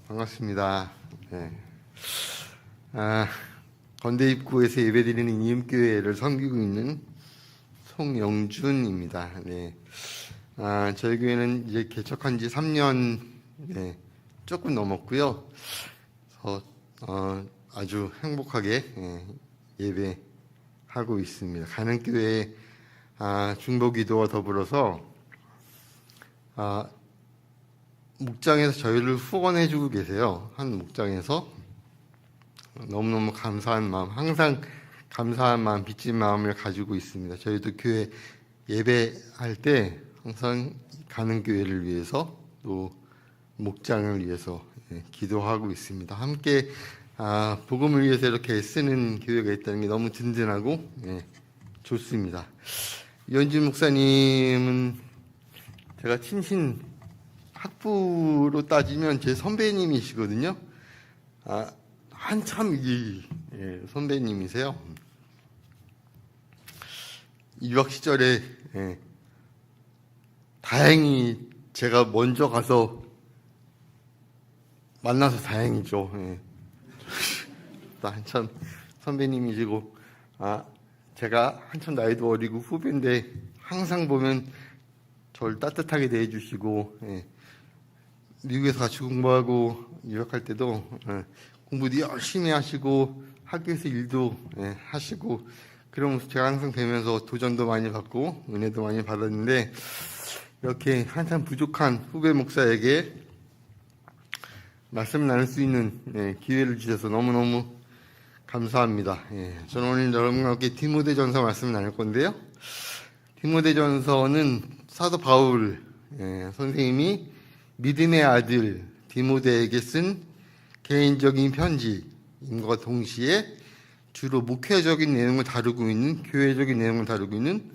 반갑습니다. 네. 건대 입구에서 예배드리는 이음교회를 섬기고 있는 송영준입니다. 네. 저희 교회는 이제 개척한 지 3년 조금 넘었고요. 아주 행복하게 예배하고 있습니다. 가는 교회 중보기도와 더불어서 목장에서 저희를 후원해주고 계세요. 한 목장에서 너무너무 감사한 마음, 항상 감사한 마음, 빚진 마음을 가지고 있습니다. 저희도 교회 예배할 때 항상 가는 교회를 위해서 또 목장을 위해서 기도하고 있습니다. 함께 복음을 위해서 이렇게 쓰는 교회가 있다는 게 너무 든든하고 좋습니다. 이현진 목사님은 제가 친신 학부로 따지면 제 선배님이시거든요. 한참 선배님이세요. 유학 시절에 다행히 제가 먼저 가서 만나서 다행이죠. 한참 선배님이시고 제가 한참 나이도 어리고 후배인데 항상 보면 저를 따뜻하게 대해주시고 미국에서 같이 공부하고 유학할 때도 공부도 열심히 하시고 학교에서 일도 하시고 그러면서 제가 항상 뵈면서 도전도 많이 받고 은혜도 많이 받았는데 이렇게 한참 부족한 후배 목사에게 말씀 나눌 수 있는 기회를 주셔서 너무너무 감사합니다. 저는 오늘 여러분과 함께 디모데전서 말씀을 나눌 건데요. 디모데전서는 사도 바울 선생님이 믿음의 아들 디모데에게 쓴 개인적인 편지임과 동시에 주로 목회적인 내용을 다루고 있는 교회적인 내용을 다루고 있는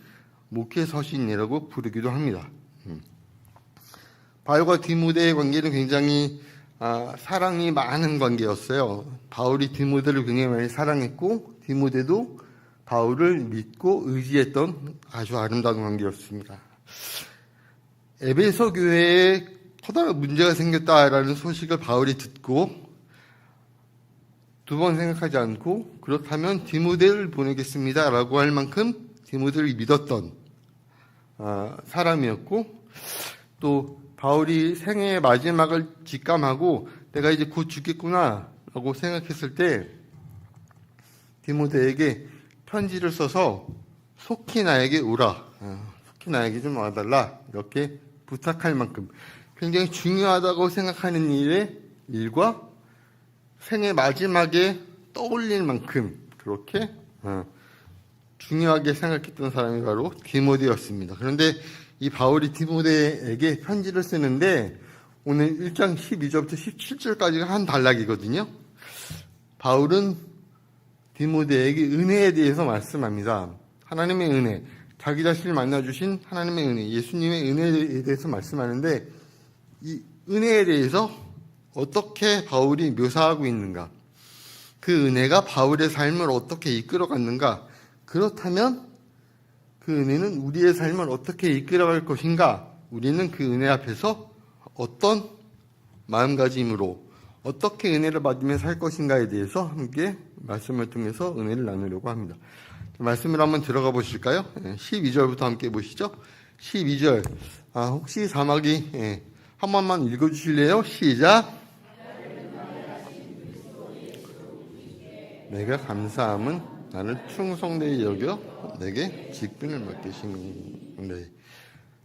목회 서신이라고 부르기도 합니다. 바울과 디모데의 관계는 굉장히 사랑이 많은 관계였어요. 바울이 디모데를 굉장히 많이 사랑했고 디모데도 바울을 믿고 의지했던 아주 아름다운 관계였습니다. 에베소 교회에 커다란 문제가 생겼다라는 소식을 바울이 듣고 두 번 생각하지 않고 그렇다면 디모데를 보내겠습니다라고 할 만큼 디모데를 믿었던 사람이었고 또 바울이 생애의 마지막을 직감하고 내가 이제 곧 죽겠구나라고 생각했을 때 디모데에게 편지를 써서 속히 나에게 오라, 속히 나에게 좀 와달라 이렇게 부탁할 만큼 굉장히 중요하다고 생각하는 일과 생애 마지막에 떠올릴 만큼 그렇게 중요하게 생각했던 사람이 바로 디모데였습니다. 그런데 이 바울이 디모데에게 편지를 쓰는데 오늘 1장 12절부터 17절까지가 한 단락이거든요. 바울은 디모데에게 은혜에 대해서 말씀합니다. 하나님의 은혜, 자기 자신을 만나주신 하나님의 은혜, 예수님의 은혜에 대해서 말씀하는데 이 은혜에 대해서 어떻게 바울이 묘사하고 있는가, 그 은혜가 바울의 삶을 어떻게 이끌어갔는가, 그렇다면 그 은혜는 우리의 삶을 어떻게 이끌어갈 것인가, 우리는 그 은혜 앞에서 어떤 마음가짐으로 어떻게 은혜를 받으며 살 것인가에 대해서 함께 말씀을 통해서 은혜를 나누려고 합니다. 말씀을 한번 들어가 보실까요? 12절부터 함께 보시죠. 12절 혹시 사막이 한 번만 읽어주실래요? 시작. 내가 감사함은 나를 충성되이 여겨 내게 직분을 맡기신 건데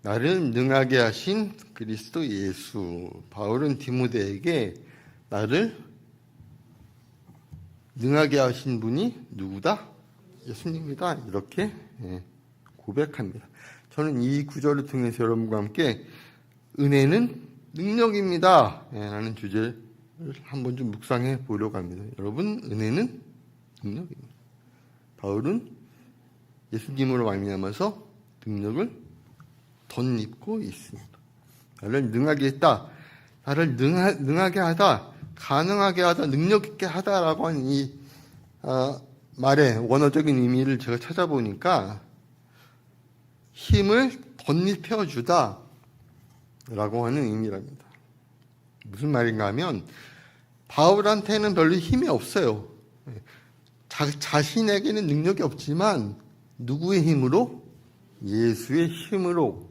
나를 능하게 하신 그리스도 예수. 바울은 디모데에게 나를 능하게 하신 분이 누구다? 예수님이다. 이렇게 고백합니다. 저는 이 구절을 통해서 여러분과 함께 은혜는 능력입니다 라는 주제를 한번 좀 묵상해 보려고 합니다. 여러분, 은혜는 능력입니다. 바울은 예수님으로 말미암아서 능력을 덧입고 있습니다. 나를 능하게 했다, 나를 능하게 하다, 가능하게 하다, 능력 있게 하다라고 하는 이 말의 원어적인 의미를 제가 찾아보니까 힘을 덧입혀 주다 라고 하는 의미랍니다. 무슨 말인가 하면 바울한테는 별로 힘이 없어요. 자신에게는 능력이 없지만 누구의 힘으로? 예수의 힘으로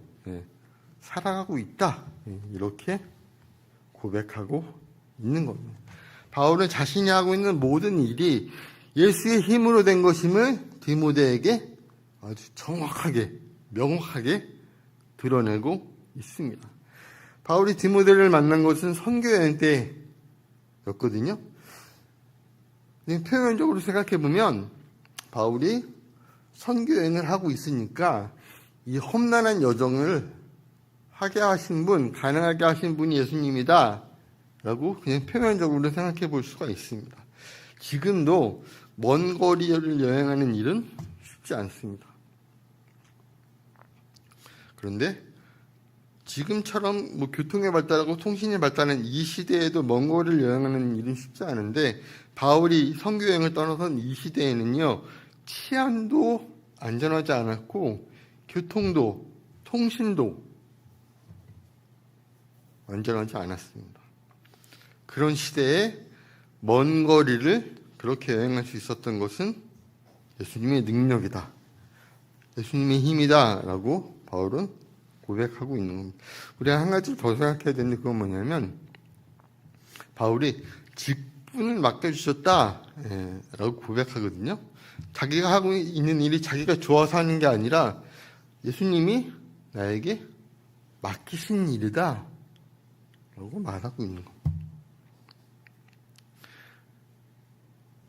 살아가고 있다. 이렇게 고백하고 있는 겁니다. 바울은 자신이 하고 있는 모든 일이 예수의 힘으로 된 것임을 디모데에게 아주 정확하게, 명확하게 드러내고 있습니다. 바울이 디모데를 만난 것은 선교여행 때였거든요. 표면적으로 생각해보면 바울이 선교여행을 하고 있으니까 이 험난한 여정을 하게 하신 분, 가능하게 하신 분이 예수님이다 라고 그냥 표면적으로 생각해 볼 수가 있습니다. 지금도 먼 거리를 여행하는 일은 쉽지 않습니다. 그런데 지금처럼 교통의 발달하고 통신이 발달한 이 시대에도 먼 거리를 여행하는 일은 쉽지 않은데 바울이 선교 여행을 떠나선 이 시대에는요, 치안도 안전하지 않았고 교통도 통신도 안전하지 않았습니다. 그런 시대에 먼 거리를 그렇게 여행할 수 있었던 것은 예수님의 능력이다, 예수님의 힘이다 라고 바울은 고백하고 있는 겁니다. 우리가 한 가지 더 생각해야 되는데 그건 뭐냐면 바울이 직분을 맡겨주셨다 라고 고백하거든요. 자기가 하고 있는 일이 자기가 좋아서 하는 게 아니라 예수님이 나에게 맡기신 일이다 라고 말하고 있는 겁니다.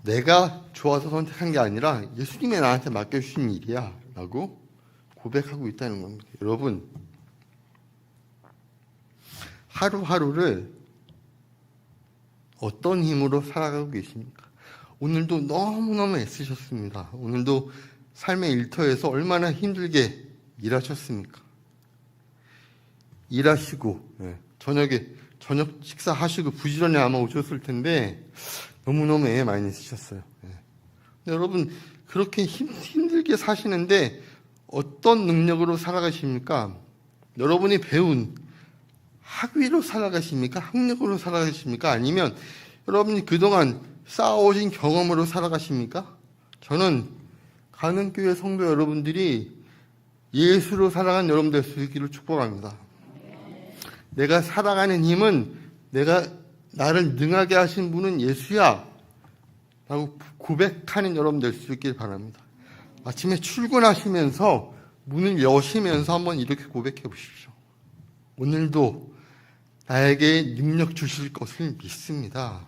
내가 좋아서 선택한 게 아니라 예수님이 나한테 맡겨주신 일이야 라고 고백하고 있다는 겁니다. 여러분, 하루하루를 어떤 힘으로 살아가고 계십니까? 오늘도 너무너무 애쓰셨습니다. 오늘도 삶의 일터에서 얼마나 힘들게 일하셨습니까? 일하시고 저녁 식사하시고 부지런히 아마 오셨을 텐데 너무너무 애 많이 쓰셨어요. 여러분, 그렇게 힘들게 사시는데 어떤 능력으로 살아가십니까? 여러분이 배운 학위로 살아가십니까? 학력으로 살아가십니까? 아니면 여러분이 그동안 쌓아오신 경험으로 살아가십니까? 저는 가는교회 성도 여러분들이 예수로 살아가는 여러분 될 수 있기를 축복합니다. 내가 살아가는 힘은 나를 능하게 하신 분은 예수야 라고 고백하는 여러분 될 수 있길 바랍니다. 아침에 출근하시면서 문을 여시면서 한번 이렇게 고백해 보십시오. 오늘도 나에게 능력 주실 것을 믿습니다.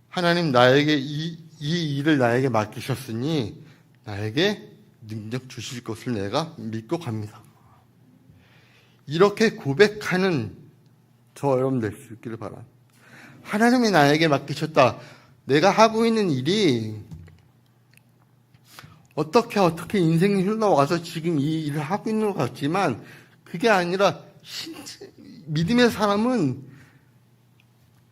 하나님, 나에게 이 일을 나에게 맡기셨으니 나에게 능력 주실 것을 내가 믿고 갑니다. 이렇게 고백하는 저 여러분 될 수 있기를 바랍니다. 하나님이 나에게 맡기셨다. 내가 하고 있는 일이 어떻게 인생이 흘러와서 지금 이 일을 하고 있는 것 같지만 그게 아니라 믿음의 사람은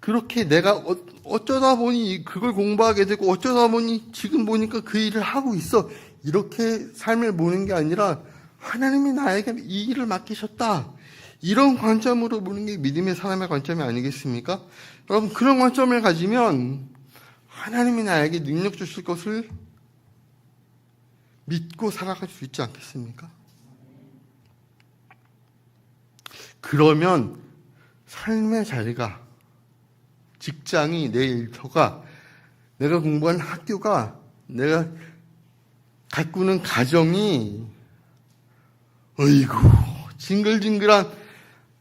그렇게 내가 어쩌다 보니 그걸 공부하게 되고 어쩌다 보니 지금 보니까 그 일을 하고 있어. 이렇게 삶을 보는 게 아니라 하나님이 나에게 이 일을 맡기셨다. 이런 관점으로 보는 게 믿음의 사람의 관점이 아니겠습니까? 여러분, 그런 관점을 가지면 하나님이 나에게 능력 주실 것을 믿고 살아갈 수 있지 않겠습니까? 그러면 삶의 자리가, 직장이, 내 일터가, 내가 공부한 학교가, 내가 가꾸는 가정이 어이구 징글징글한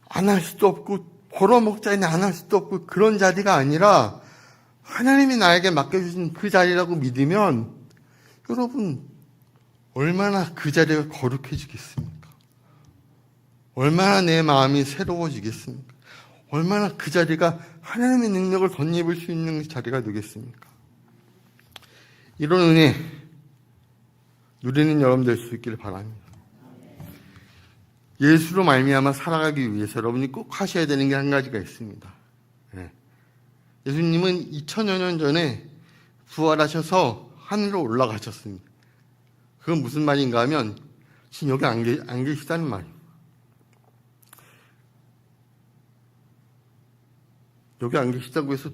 안 할 수도 없고 벌어먹자니 안 할 수도 없고 그런 자리가 아니라 하나님이 나에게 맡겨주신 그 자리라고 믿으면 여러분 얼마나 그 자리가 거룩해지겠습니까? 얼마나 내 마음이 새로워지겠습니까? 얼마나 그 자리가 하나님의 능력을 덧입을 수 있는 자리가 되겠습니까? 이런 은혜 누리는 여러분 될 수 있기를 바랍니다. 예수로 말미암아 살아가기 위해서 여러분이 꼭 하셔야 되는 게 한 가지가 있습니다. 예수님은 2000여 년 전에 부활하셔서 하늘로 올라가셨습니다. 그건 무슨 말인가 하면 지금 여기 안 계시다는 말이에요. 여기 안 계시다고 해서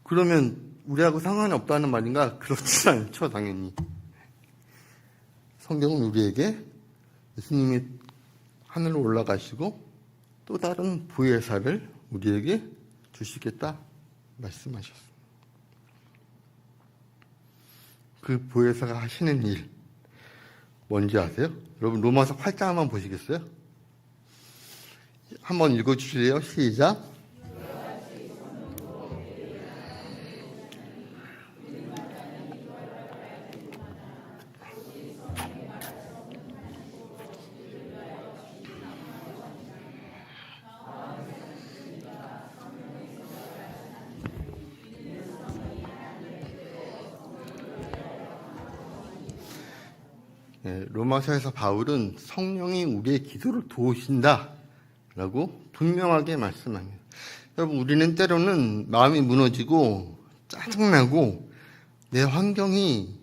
그러면 우리하고 상관이 없다는 말인가? 그렇지 않죠, 당연히. 성경은 우리에게 예수님이 하늘로 올라가시고 또 다른 보혜사를 우리에게 주시겠다 말씀하셨습니다. 그 보혜사가 하시는 일 뭔지 아세요? 여러분 로마서 8장 한번 보시겠어요? 한번 읽어주실래요? 시작. 로마서에서 바울은 성령이 우리의 기도를 도우신다라고 분명하게 말씀합니다. 여러분 우리는 때로는 마음이 무너지고 짜증나고 내 환경이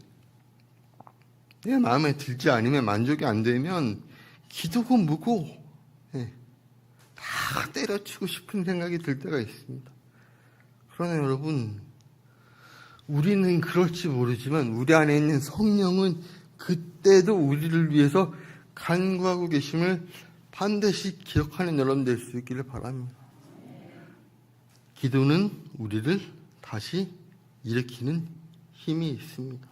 내 마음에 들지 않으면 만족이 안 되면 기도고 뭐고 다 때려치고 싶은 생각이 들 때가 있습니다. 그러나 여러분 우리는 그럴지 모르지만 우리 안에 있는 성령은 그때도 우리를 위해서 간구하고 계심을 반드시 기억하는 여러분 될 수 있기를 바랍니다. 기도는 우리를 다시 일으키는 힘이 있습니다.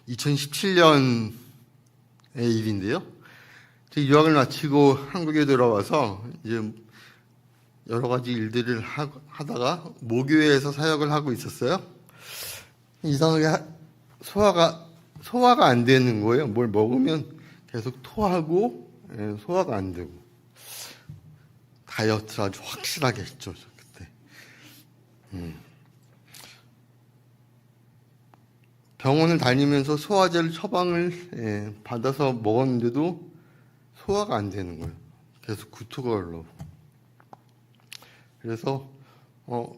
2017년의 일인데요. 제가 유학을 마치고 한국에 돌아와서 이제 여러 가지 일들을 하다가 모교회에서 사역을 하고 있었어요. 이상하게 소화가 안 되는 거예요. 뭘 먹으면 계속 토하고 소화가 안 되고. 다이어트를 아주 확실하게 했죠, 그때. 병원을 다니면서 소화제를 처방을 받아서 먹었는데도 소화가 안 되는 거예요. 계속 구토가 올라오고. 그래서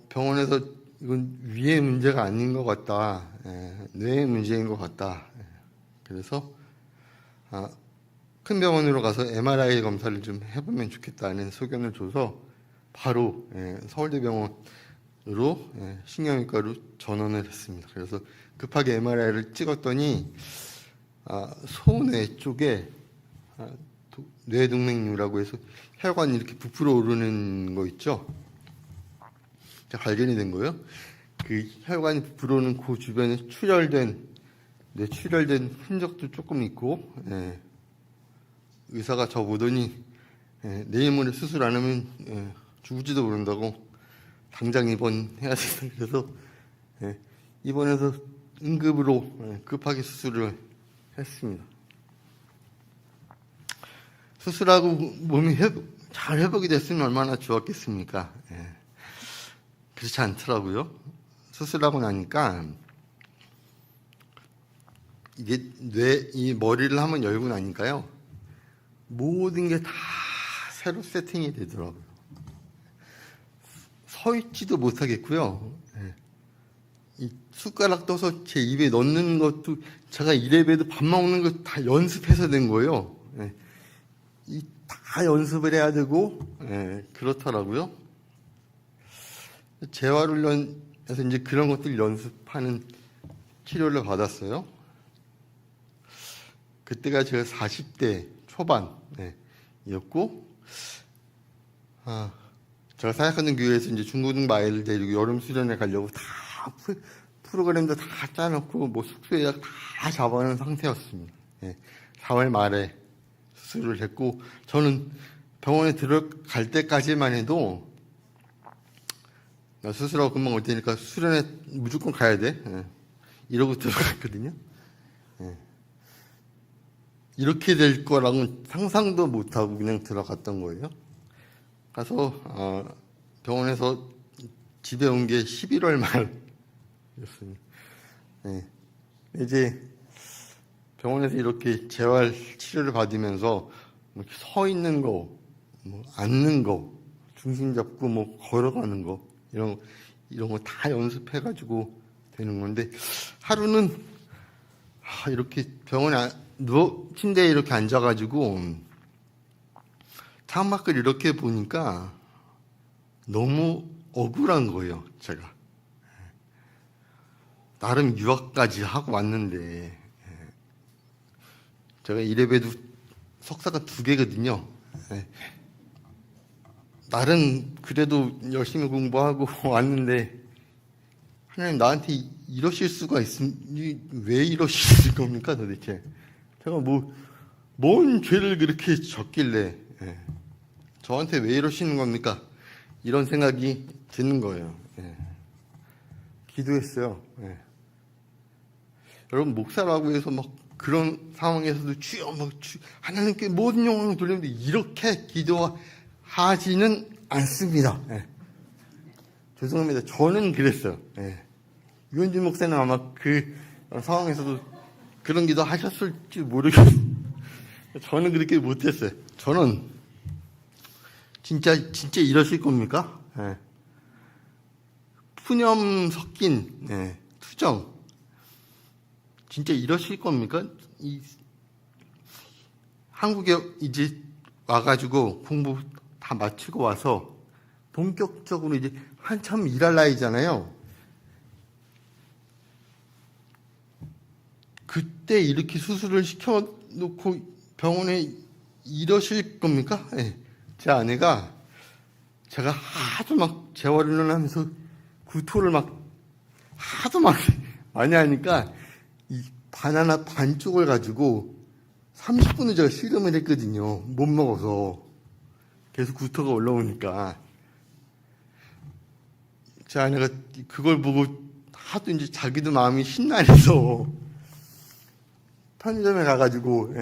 병원에서 이건 위의 문제가 아닌 것 같다. 뇌의 문제인 것 같다. 그래서 큰 병원으로 가서 MRI 검사를 좀 해보면 좋겠다는 소견을 줘서 바로 서울대병원으로 신경외과로 전원을 했습니다. 그래서 급하게 MRI를 찍었더니 소뇌 쪽에 뇌동맥류라고 해서 혈관이 이렇게 부풀어 오르는 거 있죠. 발견이 된 거예요. 그 혈관이 부풀어오는 그 주변에 출혈된 흔적도 조금 있고, 의사가 저 보더니 내일 모레 수술 안 하면 죽을지도 모른다고 당장 입원해야 된다. 그래서 입원해서 응급으로 급하게 수술을 했습니다. 수술하고 몸이 잘 회복이 됐으면 얼마나 좋았겠습니까? 그렇지 않더라고요. 수술하고 나니까 이게 이 머리를 한번 열고 나니까요. 모든 게 다 새로 세팅이 되더라고요. 서 있지도 못하겠고요. 이 숟가락 떠서 제 입에 넣는 것도 제가 이래봬도 밥 먹는 거 다 연습해서 된 거예요. 다 연습을 해야 되고 그렇더라고요. 재활훈련에서 이제 그런 것들 연습하는 치료를 받았어요. 그때가 제가 40대 초반이었고, 제가 사역하는 교회에서 이제 중고등 아이를 데리고 여름 수련회 가려고 다 프로그램도 다 짜놓고 뭐 숙소 예약 다 잡아놓은 상태였습니다. 4월 말에 수술을 했고, 저는 병원에 들어갈 때까지만 해도 나 수술하고 금방 올 테니까 수련회 무조건 가야 돼. 이러고 들어갔거든요. 이렇게 될 거라고는 상상도 못하고 그냥 들어갔던 거예요. 가서 병원에서 집에 온 게 11월 말이었습니다. 이제 병원에서 이렇게 재활 치료를 받으면서 이렇게 서 있는 거, 뭐 앉는 거, 중심 잡고 뭐 걸어가는 거 이런 거 다 연습해가지고 되는 건데 하루는 이렇게 병원에 침대에 이렇게 앉아가지고 창밖을 이렇게 보니까 너무 억울한 거예요, 제가. 나름 유학까지 하고 왔는데, 제가 이래봬도 석사가 2개거든요. 나름 그래도 열심히 공부하고 왔는데, 하나님 나한테 이러실 수가 있으니 왜 이러실 겁니까 도대체? 제가 뭔 죄를 그렇게 졌길래 저한테 왜 이러시는 겁니까? 이런 생각이 드는 거예요. 기도했어요. 여러분 목사라고 해서 막 그런 상황에서도 주여 하나님께 모든 영광을 돌리는데 이렇게 기도하지는 않습니다. 죄송합니다. 저는 그랬어요. 유현진 목사는 아마 그 상황에서도 그런 기도 하셨을지 모르겠어요. 저는 그렇게 못했어요. 저는 진짜 이러실 겁니까? 푸념 섞인 투정 진짜 이러실 겁니까? 한국에 이제 와가지고 공부 다 마치고 와서 본격적으로 이제 한참 일할 나이잖아요. 그때 이렇게 수술을 시켜놓고 병원에 이러실 겁니까? 제 아내가 제가 하도 막 재활을 하면서 구토를 하도 많이 하니까 이 바나나 반쪽을 가지고 30분을 제가 실험을 했거든요. 못 먹어서 계속 구토가 올라오니까 제 아내가 그걸 보고 하도 이제 자기도 마음이 심란해서 편의점에 가가지고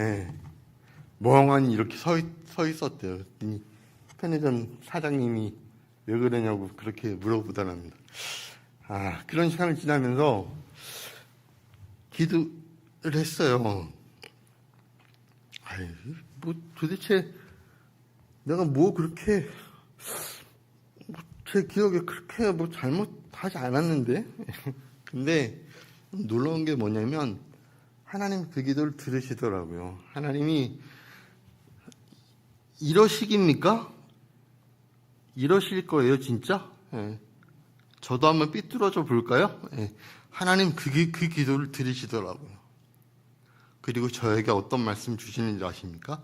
멍하니 이렇게 서 있었대요. 편의점 사장님이 왜 그러냐고 그렇게 물어보더랍니다. 그런 시간을 지나면서 기도를 했어요. 도대체 내가 그렇게 제 기억에 그렇게 잘못하지 않았는데 근데 놀라운 게 뭐냐면 하나님 그 기도를 들으시더라고요. 하나님이 이러시깁니까? 이러실 거예요, 진짜? 저도 한번 삐뚤어져 볼까요? 하나님 그 기도를 들으시더라고요. 그리고 저에게 어떤 말씀 주시는지 아십니까?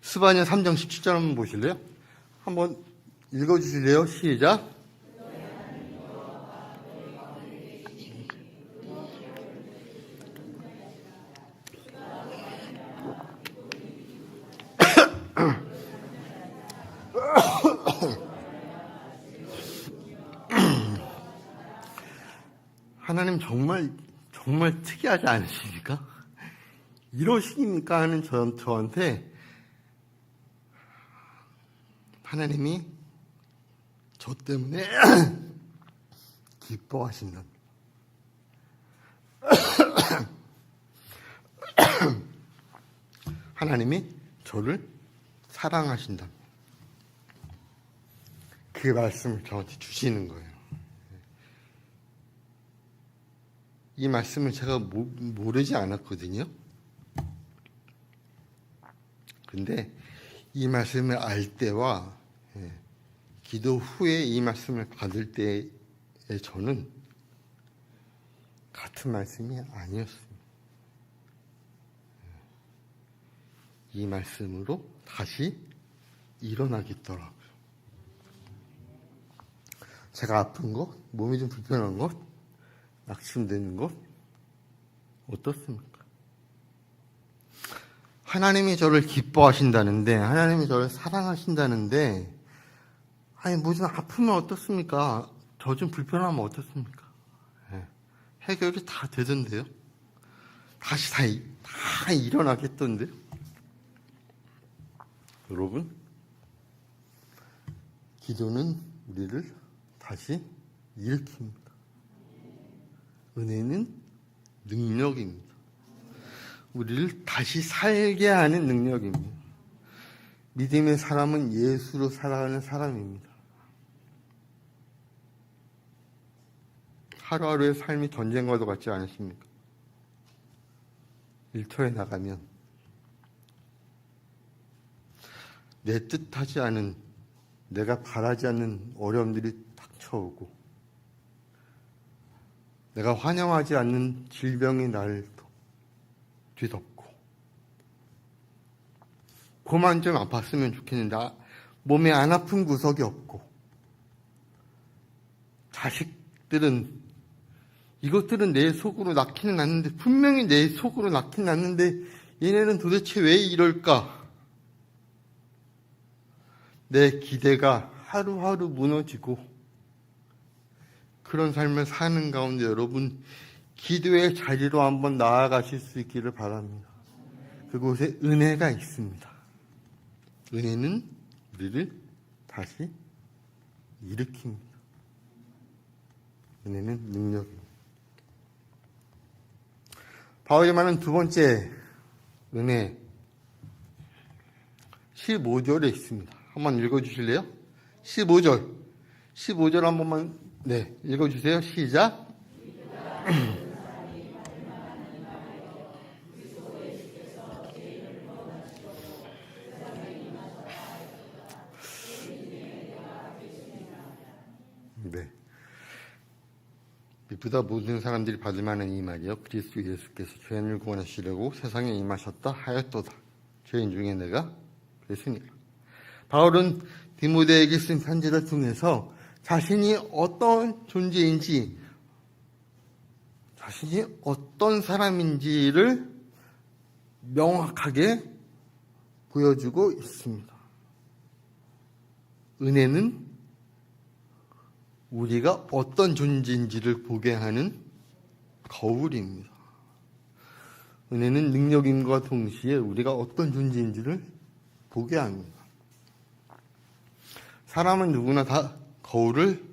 스바냐 3장 17절 한번 보실래요? 한번 읽어주실래요? 시작. 하나님 정말 특이하지 않으십니까? 이러시니까 하는 저한테 하나님이 저 때문에 기뻐하신다. 하나님이 저를 사랑하신다. 그 말씀을 저한테 주시는 거예요. 이 말씀을 제가 모르지 않았거든요. 근데 이 말씀을 알 때와 기도 후에 이 말씀을 받을 때의 저는 같은 말씀이 아니었습니다. 이 말씀으로 다시 일어나겠더라고요. 제가 아픈 것, 몸이 좀 불편한 것, 낙심되는 것 어떻습니까? 하나님이 저를 기뻐하신다는데, 하나님이 저를 사랑하신다는데, 무슨 아프면 어떻습니까? 저 좀 불편하면 어떻습니까? 해결이 다 되던데요. 다시 다 일어나겠던데요. 여러분, 기도는 우리를 다시 일으킵니다. 은혜는 능력입니다. 우리를 다시 살게 하는 능력입니다. 믿음의 사람은 예수로 살아가는 사람입니다. 하루하루의 삶이 전쟁과도 같지 않으십니까? 일터에 나가면 내 뜻하지 않은, 내가 바라지 않는 어려움들이 닥쳐오고, 내가 환영하지 않는 질병이 나를 뒤덮고, 그만 좀 아팠으면 좋겠는데 몸에 안 아픈 구석이 없고, 자식들은 이것들은 내 속으로 낳기는 낳는데, 분명히 내 속으로 낳긴 낳는데 얘네는 도대체 왜 이럴까? 내 기대가 하루하루 무너지고, 그런 삶을 사는 가운데 여러분, 기도의 자리로 한번 나아가실 수 있기를 바랍니다. 그곳에 은혜가 있습니다. 은혜는 우리를 다시 일으킵니다. 은혜는 능력입니다. 바울이 말하는 두 번째 은혜, 15절에 있습니다. 한번 읽어주실래요? 15절 한 번만 읽어주세요. 시작. 네. 미쁘다 모든 사람들이 받을 만한 이 말이요. 그리스도 예수께서 죄인을 구원하시려고 세상에 임하셨다 하였도다. 죄인 중에 내가 그랬으니라. 바울은 디모데에게 쓴 편지를 통해서 자신이 어떤 존재인지, 자신이 어떤 사람인지를 명확하게 보여주고 있습니다. 은혜는 우리가 어떤 존재인지를 보게 하는 거울입니다. 은혜는 능력임과 동시에 우리가 어떤 존재인지를 보게 합니다. 사람은 누구나 다 거울을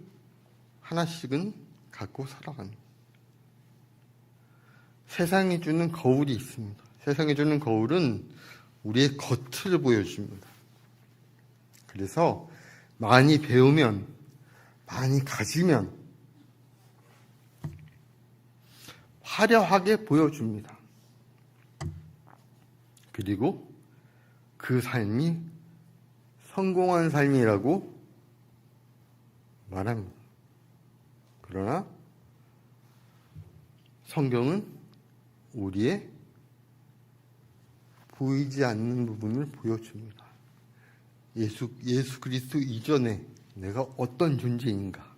하나씩은 갖고 살아갑니다. 세상이 주는 거울이 있습니다. 세상이 주는 거울은 우리의 겉을 보여줍니다. 그래서 많이 배우면, 많이 가지면 화려하게 보여줍니다. 그리고 그 삶이 성공한 삶이라고 말합니다. 그러나 성경은 우리의 보이지 않는 부분을 보여줍니다. 예수 그리스도 이전에 내가 어떤 존재인가?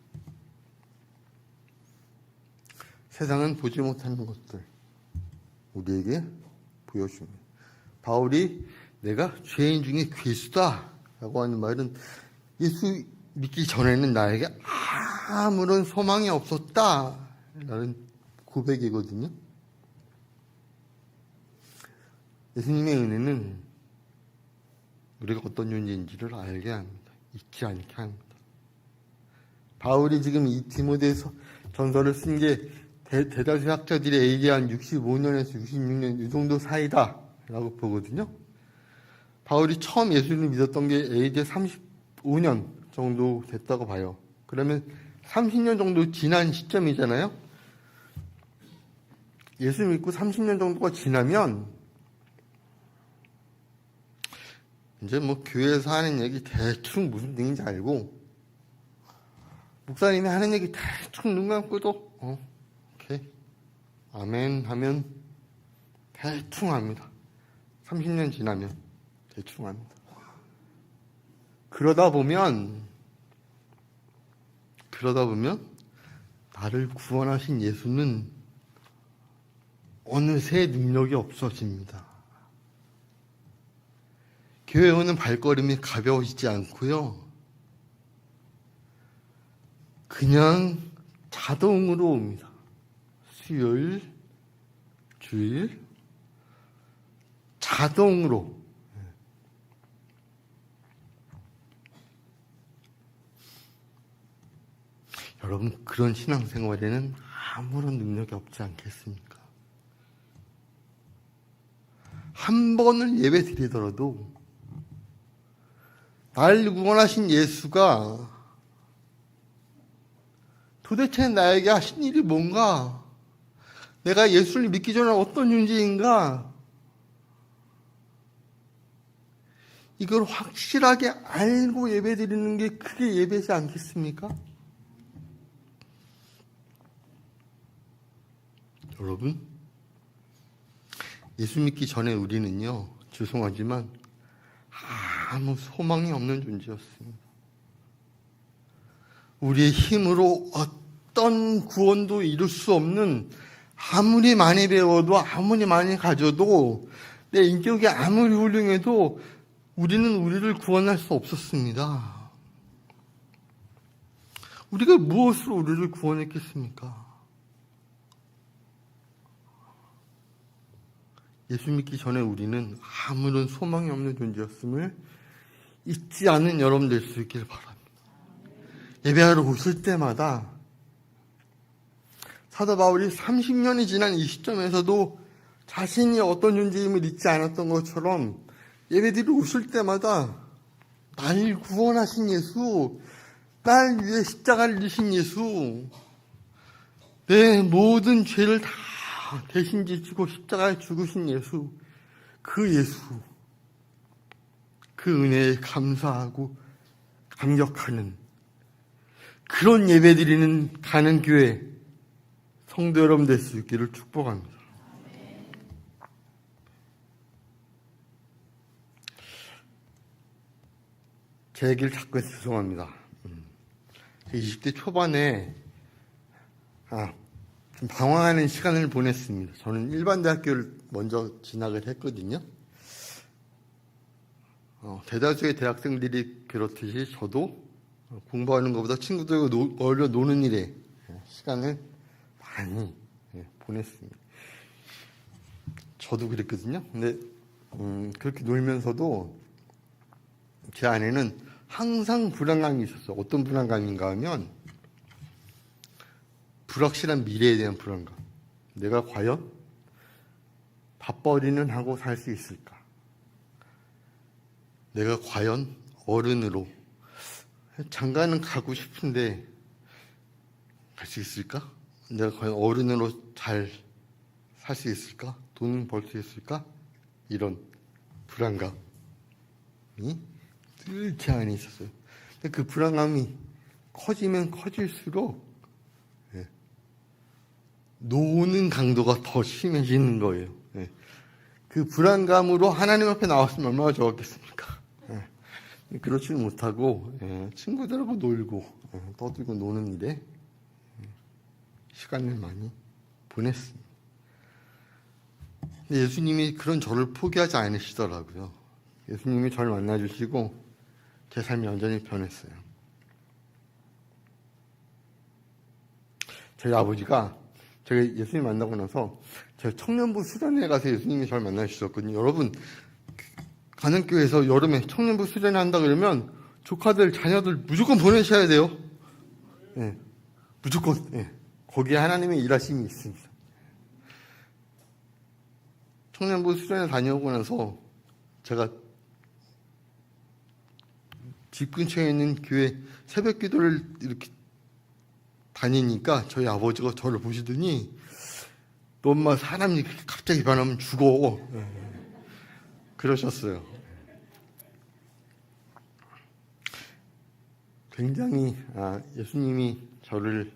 세상은 보지 못하는 것들 우리에게 보여줍니다. 바울이 내가 죄인 중에 괴수다 라고 하는 말은 예수 믿기 전에는 나에게 아무런 소망이 없었다 라는 고백이거든요. 예수님의 은혜는 우리가 어떤 존재인지를 알게 합니다. 잊지 않게 합니다. 바울이 지금 이 디모데서 전서를 쓴 게 대다수 학자들이 얘기한 65년에서 66년 이 정도 사이다 라고 보거든요. 바울이 처음 예수를 믿었던 게 AD 35년 정도 됐다고 봐요. 그러면 30년 정도 지난 시점이잖아요. 예수 믿고 30년 정도가 지나면 이제 뭐 교회에서 하는 얘기 대충 무슨 얘기인지 알고, 목사님이 하는 얘기 대충 눈 감고도 오케이 아멘 하면 대충 합니다. 30년 지나면 대충 합니다. 그러다 보면 나를 구원하신 예수는 어느새 능력이 없어집니다. 교회 오는 발걸음이 가벼워지지 않고요. 그냥 자동으로 옵니다. 수요일, 주일, 자동으로. 여러분, 그런 신앙생활에는 아무런 능력이 없지 않겠습니까? 한 번을 예배 드리더라도 날 구원하신 예수가 도대체 나에게 하신 일이 뭔가, 내가 예수를 믿기 전에 어떤 존재인가, 이걸 확실하게 알고 예배 드리는 게 그게 예배지 않겠습니까? 여러분, 예수 믿기 전에 우리는요, 죄송하지만 아무 소망이 없는 존재였습니다. 우리의 힘으로 어떤 구원도 이룰 수 없는, 아무리 많이 배워도 아무리 많이 가져도 내 인격이 아무리 훌륭해도 우리는 우리를 구원할 수 없었습니다. 우리가 무엇으로 우리를 구원했겠습니까? 예수 믿기 전에 우리는 아무런 소망이 없는 존재였음을 잊지 않은 여러분 될 수 있기를 바랍니다. 예배하러 오실 때마다 사도 바울이 30년이 지난 이 시점에서도 자신이 어떤 존재임을 잊지 않았던 것처럼 예배드리러 오실 때마다 날 구원하신 예수, 날 위해 십자가를 지신 예수, 내 모든 죄를 다 대신 지시고 십자가에 죽으신 예수, 그 예수, 그 은혜에 감사하고 감격하는 그런 예배드리는 가는 교회 성도 여러분 될 수 있기를 축복합니다. 제 얘기를 자꾸 해서 죄송합니다. 20대 초반에 좀 방황하는 시간을 보냈습니다. 저는 일반 대학교를 먼저 진학을 했거든요. 대다수의 대학생들이 그렇듯이 저도 공부하는 것보다 친구들과 어울려 노는 일에 시간을 많이 보냈습니다. 저도 그랬거든요. 근데 그렇게 놀면서도 제 안에는 항상 불안감이 있었어요. 어떤 불안감인가 하면 불확실한 미래에 대한 불안감. 내가 과연 밥벌이는 하고 살 수 있을까? 내가 과연 어른으로 장가는 가고 싶은데 갈 수 있을까? 내가 과연 어른으로 잘 살 수 있을까? 돈 벌 수 있을까? 이런 불안감이 늘 제 안에 있었어요. 근데 그 불안감이 커지면 커질수록 노는 강도가 더 심해지는 거예요. 그 불안감으로 하나님 앞에 나왔으면 얼마나 좋았겠습니까? 그렇지는 못하고 친구들하고 놀고 떠들고 노는 일에 시간을 많이 보냈습니다. 근데 예수님이 그런 저를 포기하지 않으시더라고요. 예수님이 저를 만나주시고 제 삶이 완전히 변했어요. 저희 아버지가 제가 예수님 만나고 나서 제가 청년부 수련회 가서 예수님이 저를 만나주셨거든요. 여러분, 가는교회에서 여름에 청년부 수련회 한다 그러면 조카들, 자녀들 무조건 보내셔야 돼요. 무조건. 거기에 하나님의 일하심이 있습니다. 청년부 수련회 다녀오고 나서 제가 집 근처에 있는 교회 새벽 기도를 이렇게 다니니까 저희 아버지가 저를 보시더니 너 엄마 사람이 갑자기 변하면 죽어. 그러셨어요. 굉장히 예수님이 저를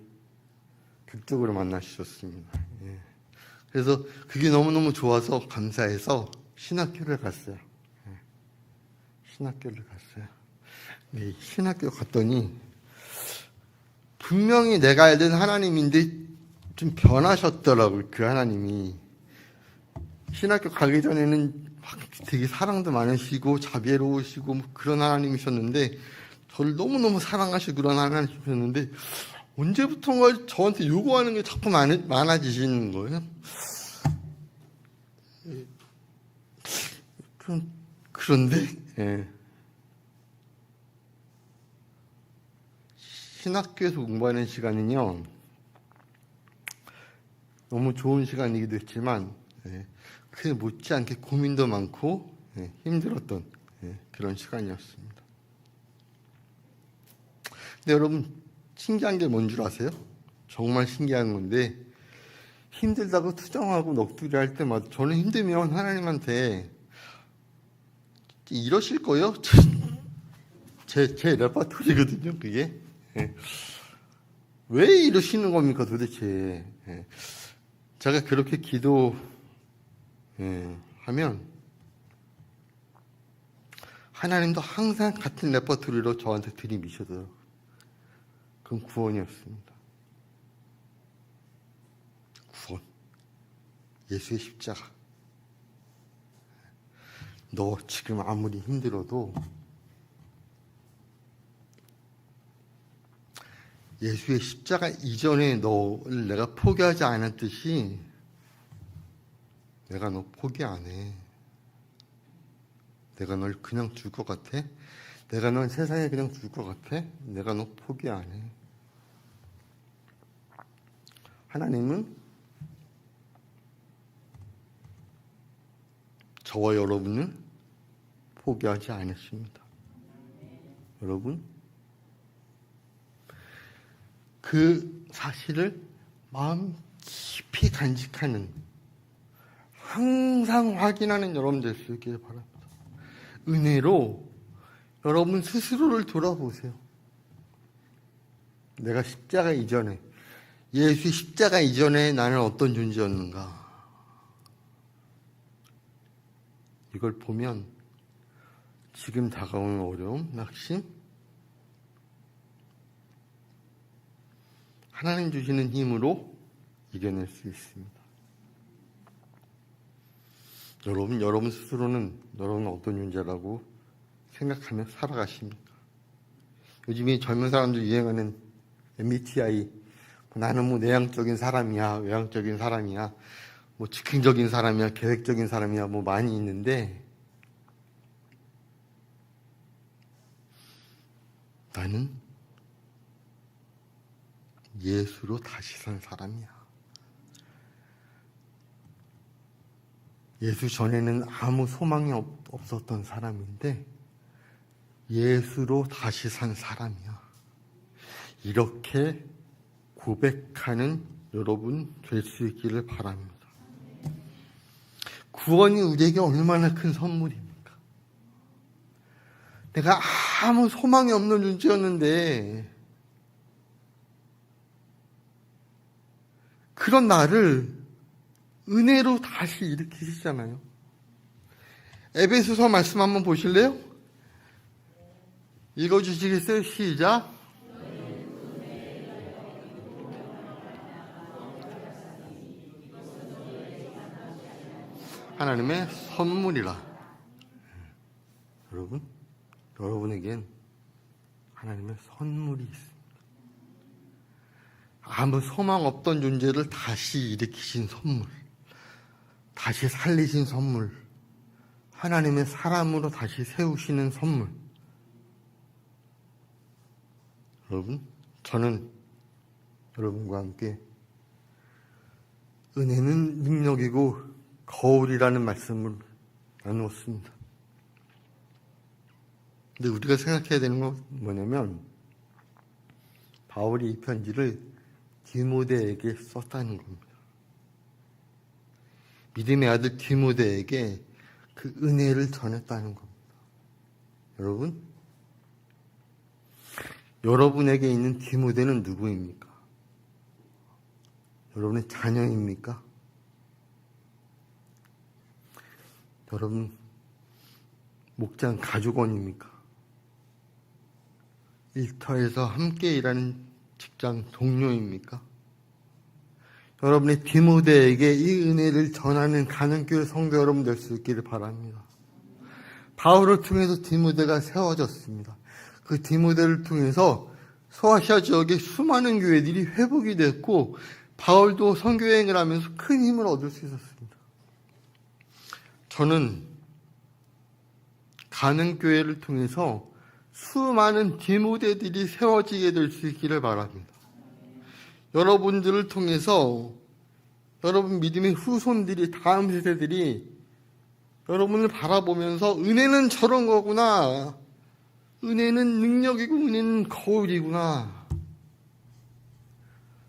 극적으로 만나주셨습니다. 그래서 그게 너무너무 좋아서 감사해서 신학교를 갔어요. 신학교를 갔어요. 신학교 갔더니 분명히 내가 알던 하나님인데 좀 변하셨더라고요. 그 하나님이. 신학교 가기 전에는 막 되게 사랑도 많으시고 자비로우시고 뭐 그런 하나님이셨는데 저를 너무너무 사랑하시고 그런 하나님이셨는데 언제부턴가 저한테 요구하는 게 자꾸 많아지시는 거예요. 그런데 신학교에서 공부하는 시간은요 너무 좋은 시간이기도 했지만 그 못지않게 고민도 많고 힘들었던 그런 시간이었습니다. 근데 여러분 신기한 게 뭔 줄 아세요? 정말 신기한 건데 힘들다고 투정하고 넋두리 할 때마다 저는 힘들면 하나님한테 이러실 거예요? 제 레퍼토리거든요, 그게. 예. 왜 이러시는 겁니까, 도대체? 예. 제가 그렇게 하면 하나님도 항상 같은 레퍼토리로 저한테 들이미셔도 그건 구원이었습니다. 구원. 예수의 십자가. 너 지금 아무리 힘들어도 예수의 십자가 이전에 너를 내가 포기하지 않았듯이 내가 너 포기 안 해. 내가 널 그냥 줄 것 같아? 내가 널 세상에 그냥 줄 것 같아? 내가 너 포기 안 해. 하나님은 저와 여러분을 포기하지 않았습니다. 여러분, 그 사실을 마음 깊이 간직하는, 항상 확인하는 여러분 될 수 있기를 바랍니다. 은혜로 여러분 스스로를 돌아보세요. 내가 십자가 이전에, 예수 십자가 이전에 나는 어떤 존재였는가? 이걸 보면 지금 다가오는 어려움, 낙심, 하나님 주시는 힘으로 이겨낼 수 있습니다. 여러분 스스로는 여러분은 어떤 존재라고 생각하며 살아가십니까? 요즘에 젊은 사람들 유행하는 MBTI, 나는 내향적인 사람이야, 외향적인 사람이야, 즉흥적인 사람이야, 계획적인 사람이야, 많이 있는데 나는 예수로 다시 산 사람이야. 예수 전에는 아무 소망이 없었던 사람인데 예수로 다시 산 사람이야. 이렇게 고백하는 여러분 될 수 있기를 바랍니다. 구원이 우리에게 얼마나 큰 선물입니까? 내가 아무 소망이 없는 존재였는데 그런 나를 은혜로 다시 일으키시잖아요. 에베소서 말씀 한번 보실래요? 읽어주시겠어요? 시작. 하나님의 선물이라. 여러분에겐 하나님의 선물이 있습니다. 아무 소망 없던 존재를 다시 일으키신 선물, 다시 살리신 선물, 하나님의 사람으로 다시 세우시는 선물. 여러분, 저는 여러분과 함께 은혜는 능력이고 거울이라는 말씀을 나누었습니다. 근데 우리가 생각해야 되는 건 뭐냐면 바울이 이 편지를 디모데에게 썼다는 겁니다. 믿음의 아들 디모데에게 그 은혜를 전했다는 겁니다. 여러분에게 있는 디모데는 누구입니까? 여러분의 자녀입니까? 여러분 목장 가족원입니까? 일터에서 함께 일하는 직장 동료입니까? 여러분의 디모데에게 이 은혜를 전하는 가는교회 성도 여러분 될 수 있기를 바랍니다. 바울을 통해서 디모데가 세워졌습니다. 그 디모데를 통해서 소아시아 지역의 수많은 교회들이 회복이 됐고 바울도 선교여행을 하면서 큰 힘을 얻을 수 있었습니다. 저는 가는교회를 통해서 수많은 디모데들이 세워지게 될 수 있기를 바랍니다. 여러분들을 통해서 여러분 믿음의 후손들이, 다음 세대들이 여러분을 바라보면서 은혜는 저런 거구나, 은혜는 능력이고 은혜는 거울이구나,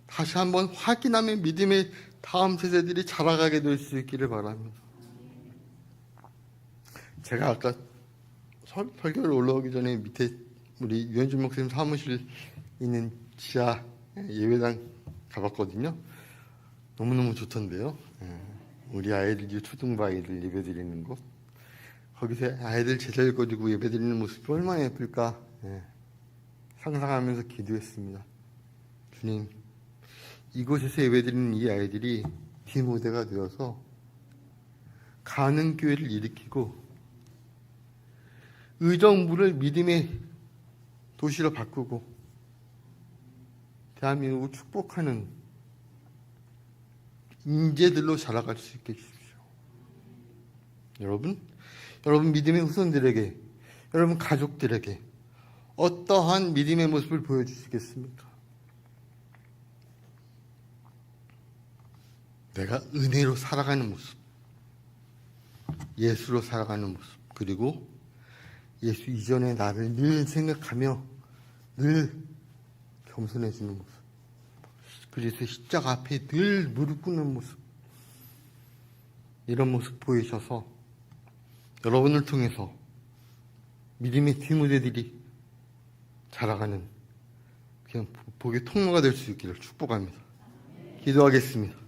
다시 한번 확인하며 믿음의 다음 세대들이 자라가게 될 수 있기를 바랍니다. 제가 아까 설교를 올라오기 전에 밑에 우리 유현준 목사님 사무실 있는 지하 예배당 가봤거든요. 너무너무 좋던데요. 우리 아이들, 초등부 아이들 예배드리는 곳. 거기서 아이들 제자리 거리고 예배드리는 모습이 얼마나 예쁠까 상상하면서 기도했습니다. 주님, 이곳에서 예배드리는 이 아이들이 디모데가 되어서 가는 교회를 일으키고 의정부를 믿음의 도시로 바꾸고 대한민국을 축복하는 인재들로 자라갈 수 있게 해주십시오. 여러분 믿음의 후손들에게, 여러분 가족들에게 어떠한 믿음의 모습을 보여주시겠습니까? 내가 은혜로 살아가는 모습, 예수로 살아가는 모습, 그리고 예수 이전의 나를 늘 생각하며 늘 겸손해지는 모습, 그래서 십자가 앞에 늘 무릎 꿇는 모습, 이런 모습 보이셔서 여러분을 통해서 믿음의 디모데들이 자라가는 그냥 복의 통로가 될 수 있기를 축복합니다. 기도하겠습니다.